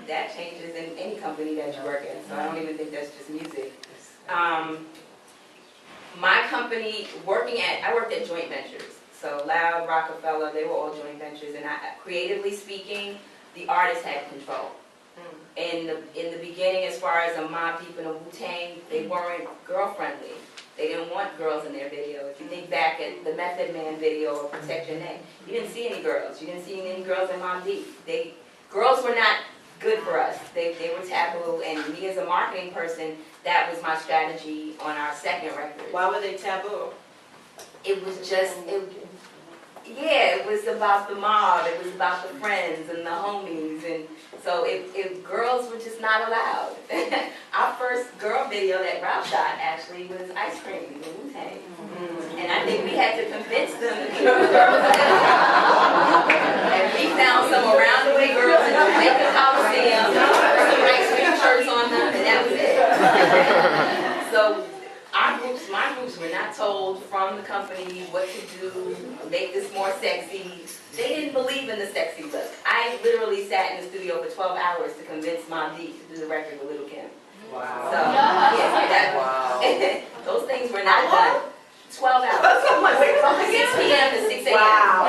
that changes in any company that you work in, so I don't even think that's just music. My company, I worked at joint ventures. So Loud, Rockefeller, they were all joint ventures, and creatively speaking, the artists had control. In the beginning, as far as a Mobb Deep and a Wu-Tang, they weren't girl-friendly. They didn't want girls in their video. If you think back at the Method Man video or Protect Your Neck, you didn't see any girls. You didn't see any girls in Mobb Deep. Girls were not good for us. They were taboo, and me as a marketing person, that was my strategy on our second record. Why were they taboo? It was just, it was about the mob, it was about the friends and the homies, and so if girls were just not allowed. Our first girl video that Ralph shot actually was Ice Cream, the Wu-Tang. And I think we had to convince them to be girls. And we found some around the way girls in the Lincoln Coliseum, some Ice Cream shirts on them, and that was it. So my groups were not told from the company what to do, make this more sexy. They didn't believe in the sexy look. I literally sat in the studio for 12 hours to convince Mobb Deep to do the record with Little Kim. Wow. So, yeah, those things were not done. 12 hours. From 6 p.m. to 6 a.m. Wow.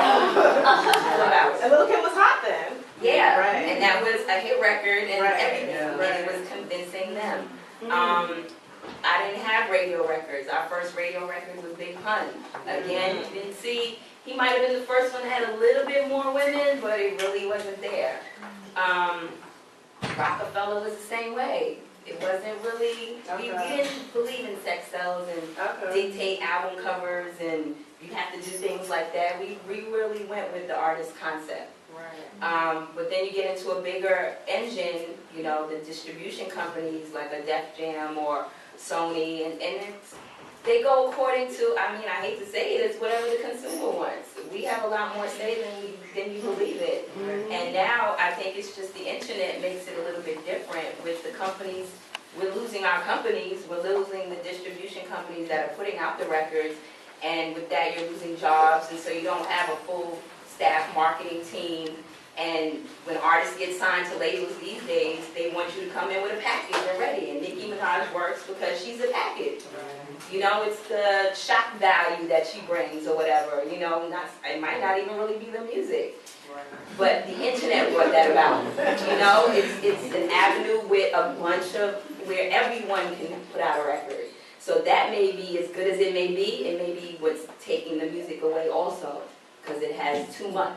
12 hours. And Little Kim was hot then. Yeah, right. And that was a hit record and everything. Yeah. And it was convincing them. I didn't have radio records. Our first radio record was Big Pun. Again, you didn't see, he might have been the first one that had a little bit more women, but it really wasn't there. Rockefeller was the same way. It wasn't really, we didn't believe in sex cells and dictate album covers and you have to do things like that. We really went with the artist concept. Right. But then you get into a bigger engine, you know, the distribution companies like a Def Jam or Sony, and they go according to, I mean, I hate to say it, it's whatever the consumer wants. We have a lot more say than you believe it. And now I think it's just the internet makes it a little bit different with the companies. We're losing our companies, we're losing the distribution companies that are putting out the records, and with that you're losing jobs, and so you don't have a full staff marketing team. And when artists get signed to labels these days, they want you to come in with a package already. And Nicki Minaj works because she's a package. You know, it's the shock value that she brings or whatever. You know, it might not even really be the music. But the internet brought that about. You know, it's an avenue with a bunch of, where everyone can put out a record. So that may be, as good as it may be what's taking the music away also. Because it has too much.